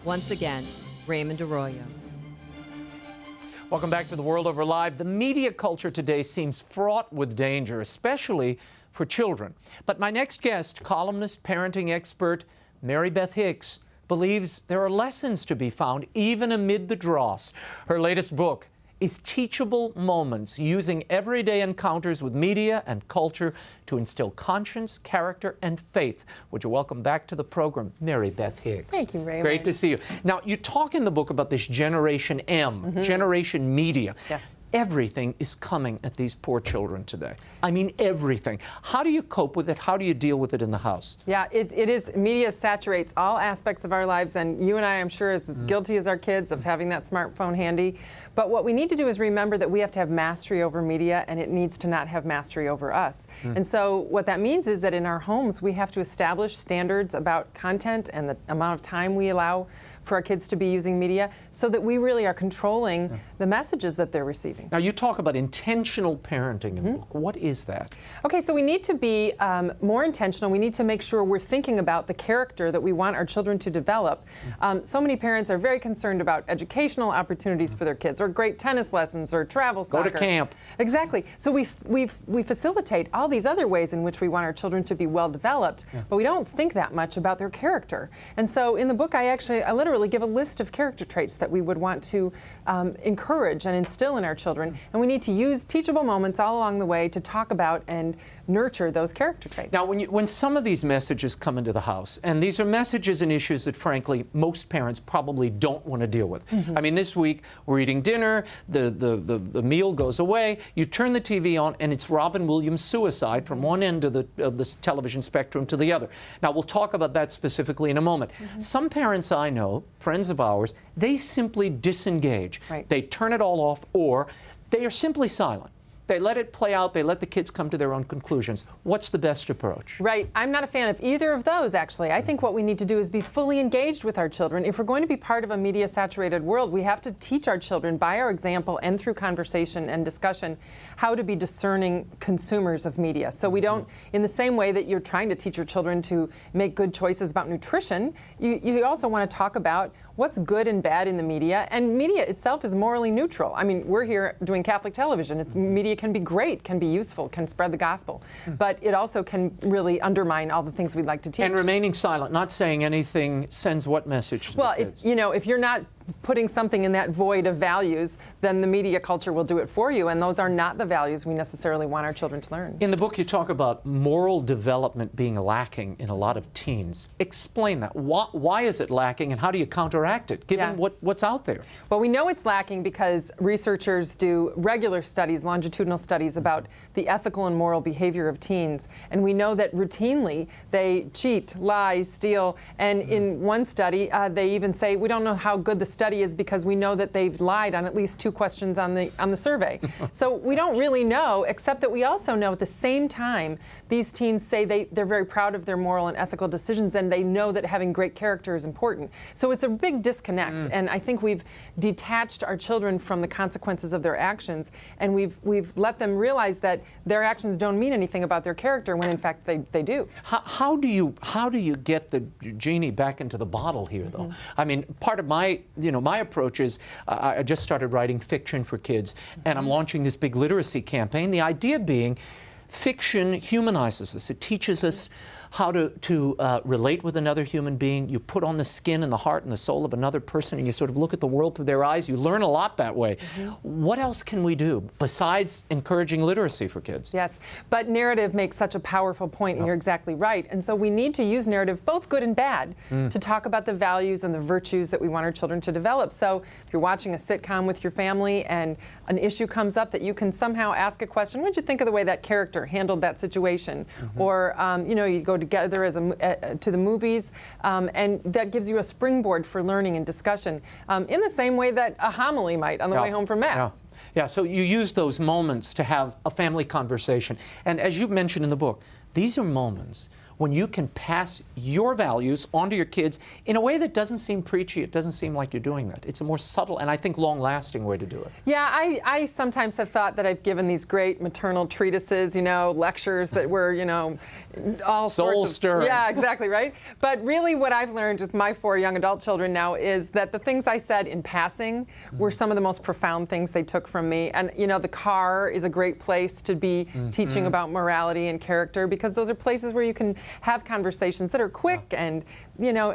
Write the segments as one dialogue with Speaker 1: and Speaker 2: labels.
Speaker 1: Once again, Raymond Arroyo.
Speaker 2: Welcome back to The World Over Live. The media culture today seems fraught with danger, especially for children. But my next guest, columnist, parenting expert, Marybeth Hicks, believes there are lessons to be found even amid the dross. Her latest book is Teachable Moments, using everyday encounters with media and culture to instill conscience, character, and faith. Would you welcome back to the program, Marybeth Hicks?
Speaker 3: Thank you, Raymond.
Speaker 2: Great to see you. Now, you talk in the book about this Generation M, Generation Media.
Speaker 3: Yeah.
Speaker 2: Everything is coming at these poor children today. I mean, everything. How do you cope with it? How do you deal with it in the house?
Speaker 3: Yeah, it is. Media saturates all aspects of our lives, and you and I, I'm sure, is as guilty as our kids of having that smartphone handy. But what we need to do is remember that we have to have mastery over media, and it needs to not have mastery over us. And so what that means is that in our homes, we have to establish standards about content and the amount of time we allow for our kids to be using media, so that we really are controlling the messages that they're receiving.
Speaker 2: Now, you talk about intentional parenting in the book. What is that?
Speaker 3: Okay, so we need to be more intentional. We need to make sure we're thinking about the character that we want our children to develop. So many parents are very concerned about educational opportunities for their kids, or great tennis lessons, or travel, soccer.
Speaker 2: Go to camp.
Speaker 3: Exactly. So we facilitate all these other ways in which we want our children to be well developed, but we don't think that much about their character. And so in the book, I literally give a list of character traits that we would want to encourage and instill in our children, and we need to use teachable moments all along the way to talk about and nurture those character traits.
Speaker 2: Now, when some of these messages come into the house, and these are messages and issues that, frankly, most parents probably don't want to deal with. I mean, this week, we're eating dinner, the meal goes away, you turn the TV on, and it's Robin Williams' suicide from one end of the television spectrum to the other. Now, we'll talk about that specifically in a moment. Some parents I know, friends of ours, they simply disengage.
Speaker 3: Right.
Speaker 2: They turn it all off, or they are simply silent. They let it play out. They let the kids come to their own conclusions. What's the best approach?
Speaker 3: Right. I'm not a fan of either of those, actually. I think what we need to do is be fully engaged with our children. If we're going to be part of a media-saturated world, we have to teach our children by our example and through conversation and discussion how to be discerning consumers of media. So we don't, in the same way that you're trying to teach your children to make good choices about nutrition, you also want to talk about what's good and bad in the media. And media itself is morally neutral. I mean, we're here doing Catholic television. Media can be great, can be useful, can spread the gospel, but it also can really undermine all the things we'd like to teach.
Speaker 2: And remaining silent, not saying anything, sends what message to the kids?
Speaker 3: Well, if you're not putting something in that void of values, then the media culture will do it for you, and those are not the values we necessarily want our children to learn.
Speaker 2: In the book, you talk about moral development being lacking in a lot of teens. Explain that. Why is it lacking, and how do you counteract it, given what's out there?
Speaker 3: Well, we know it's lacking because researchers do regular studies, longitudinal studies about the ethical and moral behavior of teens, and we know that routinely they cheat, lie, steal, and in one study, they even say, we don't know how good the study is because we know that they've lied on at least 2 questions on the survey. So we don't really know, except that we also know at the same time these teens say they're very proud of their moral and ethical decisions, and they know that having great character is important. So it's a big disconnect, and I think we've detached our children from the consequences of their actions, and we've let them realize that their actions don't mean anything about their character when in fact they do.
Speaker 2: How do you get the genie back into the bottle here, though? I mean, part of my my approach is I just started writing fiction for kids, and I'm launching this big literacy campaign. The idea being, fiction humanizes us. It teaches us how to relate with another human being. You put on the skin and the heart and the soul of another person, and you sort of look at the world through their eyes. You learn a lot that way. What else can we do besides encouraging literacy for kids?
Speaker 3: Yes, but narrative makes such a powerful point, and you're exactly right. And so we need to use narrative, both good and bad, to talk about the values and the virtues that we want our children to develop. So if you're watching a sitcom with your family and an issue comes up, that you can somehow ask a question, what did you think of the way that character handled that situation? Or, you go together as to the movies, and that gives you a springboard for learning and discussion, in the same way that a homily might on the way home from Mass.
Speaker 2: Yeah, so you use those moments to have a family conversation. And as you mentioned in the book, these are moments when you can pass your values onto your kids in a way that doesn't seem preachy. It doesn't seem like you're doing that. It's a more subtle and I think long-lasting way to do it.
Speaker 3: Yeah, I sometimes have thought that I've given these great maternal treatises, lectures that were, all
Speaker 2: soul
Speaker 3: sorts of,
Speaker 2: stirring.
Speaker 3: Yeah, exactly, right? But really what I've learned with my 4 young adult children now is that the things I said in passing were some of the most profound things they took from me. And, the car is a great place to be teaching about morality and character, because those are places where you can have conversations that are quick and,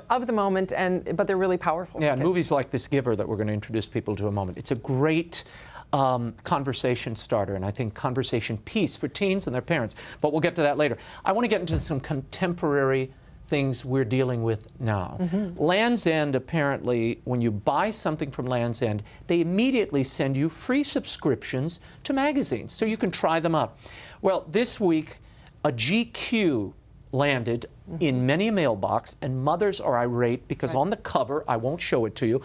Speaker 3: of the moment, but they're really powerful.
Speaker 2: Yeah, and movies like This Giver that we're going to introduce people to in a moment. It's a great conversation starter, and I think conversation piece for teens and their parents. But we'll get to that later. I want to get into some contemporary things we're dealing with now. Land's End, apparently, when you buy something from Land's End, they immediately send you free subscriptions to magazines so you can try them up. Well, this week, a GQ landed in many a mailbox, and mothers are irate because on the cover, I won't show it to you,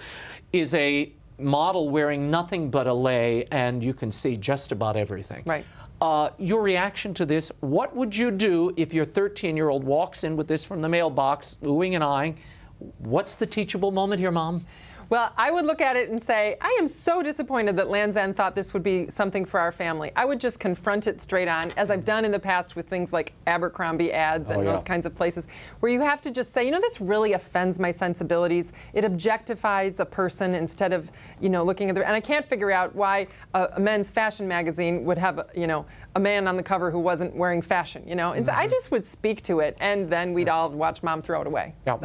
Speaker 2: is a model wearing nothing but a lei, and you can see just about everything.
Speaker 3: Right.
Speaker 2: Your reaction to this, what would you do if your 13-year-old walks in with this from the mailbox, oohing and eyeing? What's the teachable moment here, Mom?
Speaker 3: Well, I would look at it and say, I am so disappointed that Land's End thought this would be something for our family. I would just confront it straight on, as I've done in the past with things like Abercrombie ads and those kinds of places, where you have to just say, this really offends my sensibilities. It objectifies a person instead of, looking at and I can't figure out why a men's fashion magazine would have, a man on the cover who wasn't wearing fashion, And so I just would speak to it, and then we'd all watch Mom throw it away.
Speaker 2: Yeah.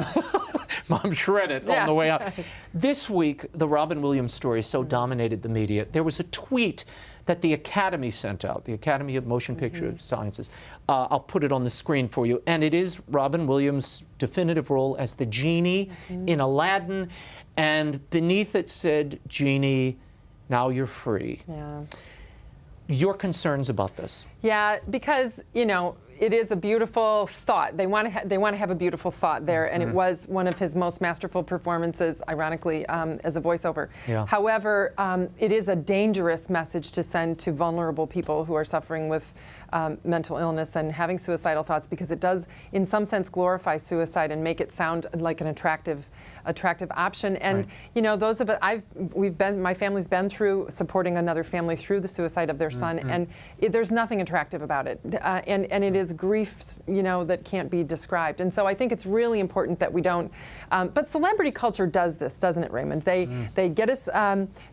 Speaker 2: Mom shred it on the way out. This week, the Robin Williams story so dominated the media. There was a tweet that the Academy sent out, the Academy of Motion Picture Sciences. I'll put it on the screen for you. And it is Robin Williams' definitive role as the genie in Aladdin. And beneath it said, "Genie, now you're free."
Speaker 3: Yeah.
Speaker 2: Your concerns about this?
Speaker 3: Yeah, because, it is a beautiful thought. They want to have a beautiful thought there, and it was one of his most masterful performances, ironically, as a voiceover.
Speaker 2: Yeah.
Speaker 3: However, it is a dangerous message to send to vulnerable people who are suffering with mental illness and having suicidal thoughts, because it does, in some sense, glorify suicide and make it sound like an attractive option. And those of it, my family's been through supporting another family through the suicide of their son, and there's nothing attractive about it, and it is grief, that can't be described. And so I think it's really important that we don't. But celebrity culture does this, doesn't it, Raymond? They get us.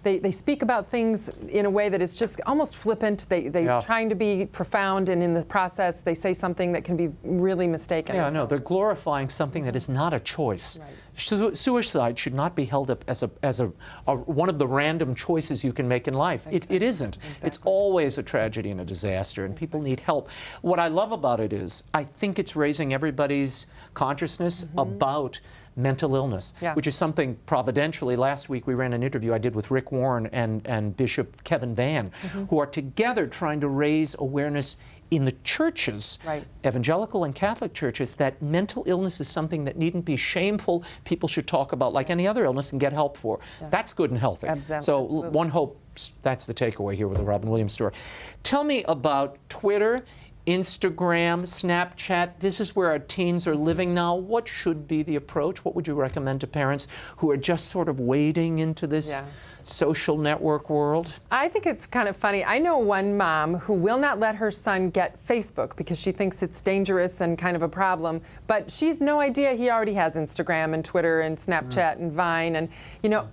Speaker 3: They speak about things in a way that is just almost flippant. They're trying to be profound, and in the process, they say something that can be really mistaken.
Speaker 2: Yeah, no, they're glorifying something that is not a choice.
Speaker 3: Right.
Speaker 2: Suicide should not be held up as one of the random choices you can make in life.
Speaker 3: Exactly.
Speaker 2: It isn't.
Speaker 3: Exactly.
Speaker 2: It's always a tragedy and a disaster, and people need help. What I love about it is I think it's raising everybody's consciousness about mental illness, which is something providentially. Last week we ran an interview I did with Rick Warren and Bishop Kevin Vann, who are together trying to raise awareness in the churches, evangelical and Catholic churches, that mental illness is something that needn't be shameful. People should talk about like any other illness and get help for. That's good and healthy. So one hopes that's the takeaway here with the Robin Williams story. Tell me about Twitter, Instagram, Snapchat. This is where our teens are living now. What should be the approach? What would you recommend to parents who are just sort of wading into this social network world?
Speaker 3: I think it's kind of funny. I know one mom who will not let her son get Facebook because she thinks it's dangerous and kind of a problem, but she's no idea he already has Instagram and Twitter and Snapchat and Vine, and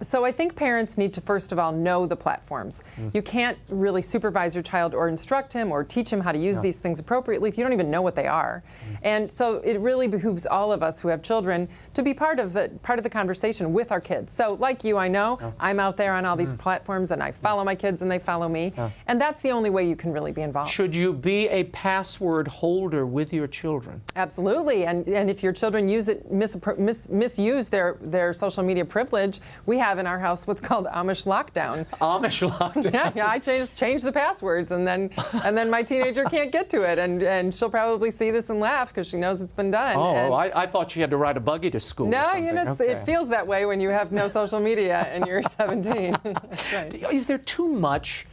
Speaker 3: so I think parents need to first of all know the platforms. You can't really supervise your child or instruct him or teach him how to use these things appropriately if you don't even know what they are. And so it really behooves all of us who have children to be part of the conversation with our kids. So like you, I know I'm out there on all these platforms, and I follow my kids and they follow me, and that's the only way you can really be involved.
Speaker 2: Should you be a password holder with your children?
Speaker 3: Absolutely, and if your children use it, misuse their social media privilege, we have in our house what's called Amish lockdown.
Speaker 2: Amish lockdown.
Speaker 3: Yeah, I change the passwords, and then my teenager can't get to it, and she'll probably see this and laugh because she knows it's been done.
Speaker 2: Oh, I thought she had to ride a buggy to school.
Speaker 3: No,
Speaker 2: or something.
Speaker 3: it feels that way when you have no social media and you're 17. That's right.
Speaker 2: Is there too much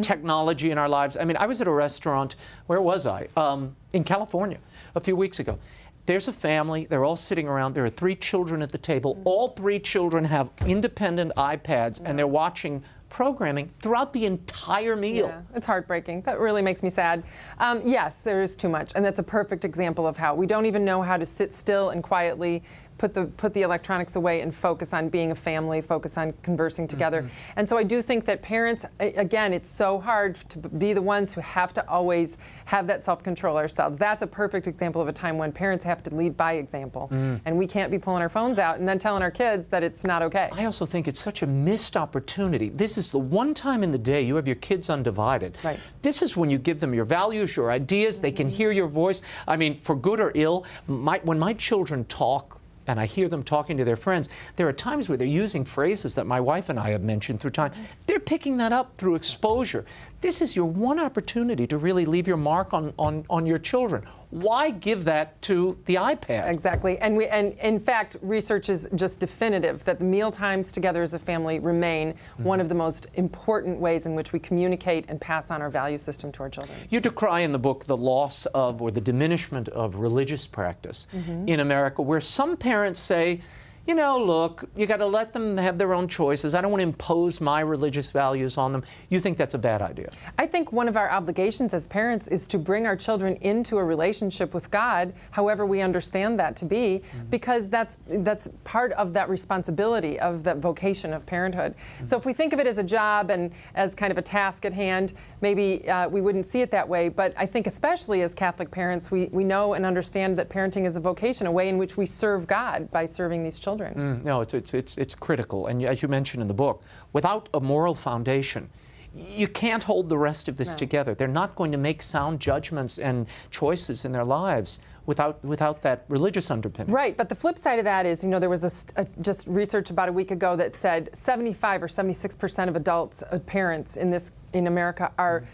Speaker 2: technology in our lives? I mean, I was at a restaurant, where was I? In California a few weeks ago. there's a family, they're all sitting around, there are 3 children at the table, all 3 children have independent iPads, and they're watching programming throughout the entire meal.
Speaker 3: Yeah, it's heartbreaking. That really makes me sad. Yes, there is too much, and that's a perfect example of how we don't even know how to sit still and quietly put the electronics away and focus on being a family, focus on conversing together. And so I do think that parents, again, it's so hard to be the ones who have to always have that self-control ourselves. That's a perfect example of a time when parents have to lead by example, and we can't be pulling our phones out and then telling our kids that it's not okay.
Speaker 2: I also think it's such a missed opportunity. This is the one time in the day you have your kids undivided.
Speaker 3: Right.
Speaker 2: This is when you give them your values, your ideas, they can hear your voice. I mean, for good or ill, when my children talk, and I hear them talking to their friends, there are times where they're using phrases that my wife and I have mentioned through time. They're picking that up through exposure. This is your one opportunity to really leave your mark on your children. Why give that to the iPad?
Speaker 3: Exactly. And in fact, research is just definitive that the meal times together as a family remain one of the most important ways in which we communicate and pass on our value system to our children.
Speaker 2: You decry in the book the loss of or the diminishment of religious practice in America, where some parents say, you know, look, you got to let them have their own choices. I don't want to impose my religious values on them. You think that's a bad idea?
Speaker 3: I think one of our obligations as parents is to bring our children into a relationship with God, however we understand that to be, because that's part of that responsibility of that vocation of parenthood. So if we think of it as a job and as kind of a task at hand, maybe we wouldn't see it that way. But I think especially as Catholic parents, we know and understand that parenting is a vocation, a way in which we serve God by serving these children.
Speaker 2: No, it's critical. And as you mentioned in the book, without a moral foundation, you can't hold the rest of this together. They're not going to make sound judgments and choices in their lives without that religious underpinning.
Speaker 3: Right, but the flip side of that is, you know, there was just research about a week ago that said 75 or 76% of adults, parents in America are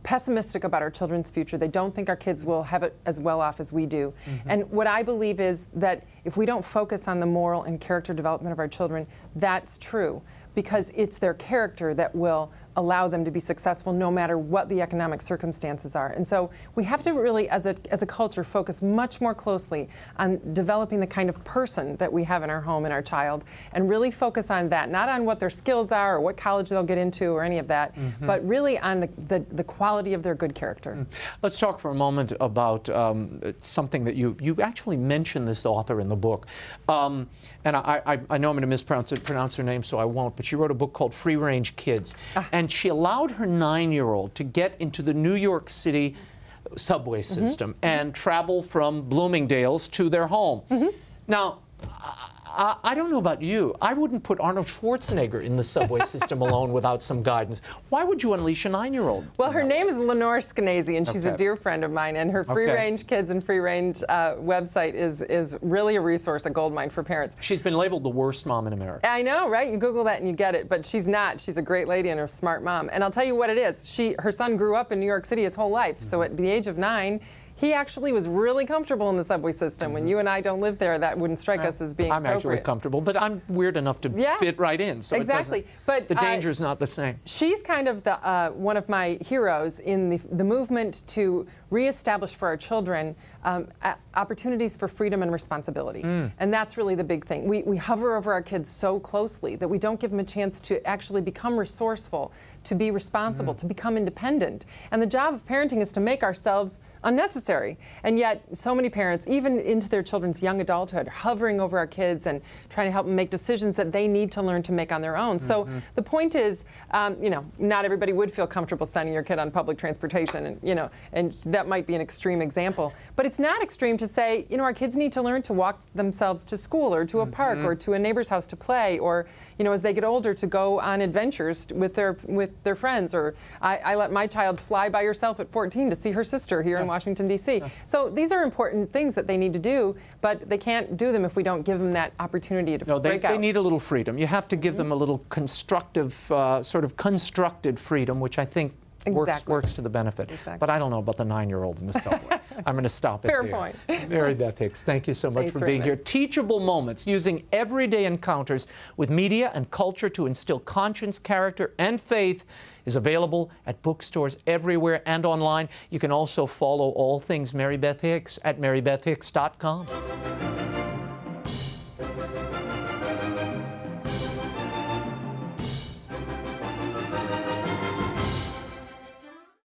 Speaker 3: pessimistic about our children's future. They don't think our kids will have it as well off as we do. And what I believe is that if we don't focus on the moral and character development of our children, that's true, because it's their character that will allow them to be successful no matter what the economic circumstances are. And so we have to really, as a culture, focus much more closely on developing the kind of person that we have in our home and our child, and really focus on that, not on what their skills are or what college they'll get into or any of that, but really on the quality of their good character.
Speaker 2: Let's talk for a moment about something that you actually mention this author in the book. And I know I'm going to mispronounce her name, so I won't, but she wrote a book called Free Range Kids. And she allowed her 9-year-old to get into the New York City subway system and travel from Bloomingdale's to their home. Now, I don't know about you. I wouldn't put Arnold Schwarzenegger in the subway system alone without some guidance. Why would you unleash a 9-year-old?
Speaker 3: Well, her name is Lenore Skenazy, and she's a dear friend of mine. And her Free Range Kids and Free Range website is really a resource, a goldmine for parents.
Speaker 2: She's been labeled the worst mom in America.
Speaker 3: I know, right? You Google that and you get it. But she's not. She's a great lady and a smart mom. And I'll tell you what it is. Her son grew up in New York City his whole life. So at the age of 9, he actually was really comfortable in the subway system. When you and I don't live there, that wouldn't strike us as being appropriate.
Speaker 2: I'm actually comfortable, but I'm weird enough to fit right in. So
Speaker 3: exactly. But
Speaker 2: the danger is not the same.
Speaker 3: She's kind of one of my heroes in the movement to reestablish for our children opportunities for freedom and responsibility. And that's really the big thing. We hover over our kids so closely that we don't give them a chance to actually become resourceful, to be responsible, to become independent. And the job of parenting is to make ourselves unnecessary. And yet, so many parents, even into their children's young adulthood, are hovering over our kids and trying to help them make decisions that they need to learn to make on their own. So the point is, you know, not everybody would feel comfortable sending your kid on public transportation, and, you know, and that might be an extreme example. But it's not extreme to say, you know, our kids need to learn to walk themselves to school or to a park or to a neighbor's house to play, or, you know, as they get older, to go on adventures with their friends. Or I let my child fly by herself at 14 to see her sister here in Washington, D.C. So these are important things that they need to do, but they can't do them if we don't give them that opportunity to break out.
Speaker 2: They need a little freedom. You have to give them a little constructive, sort of constructed freedom, which I think works to the benefit. But I don't know about the 9-year-old in the subway. I'm going to stop it
Speaker 3: Fair
Speaker 2: there.
Speaker 3: point.
Speaker 2: Marybeth Hicks, thank you so much
Speaker 3: Thanks,
Speaker 2: for being
Speaker 3: Raymond.
Speaker 2: here. Teachable Moments, using everyday encounters with media and culture to instill conscience, character, and faith, is available at bookstores everywhere and online. You can also follow all things Marybeth Hicks at marybethhicks.com.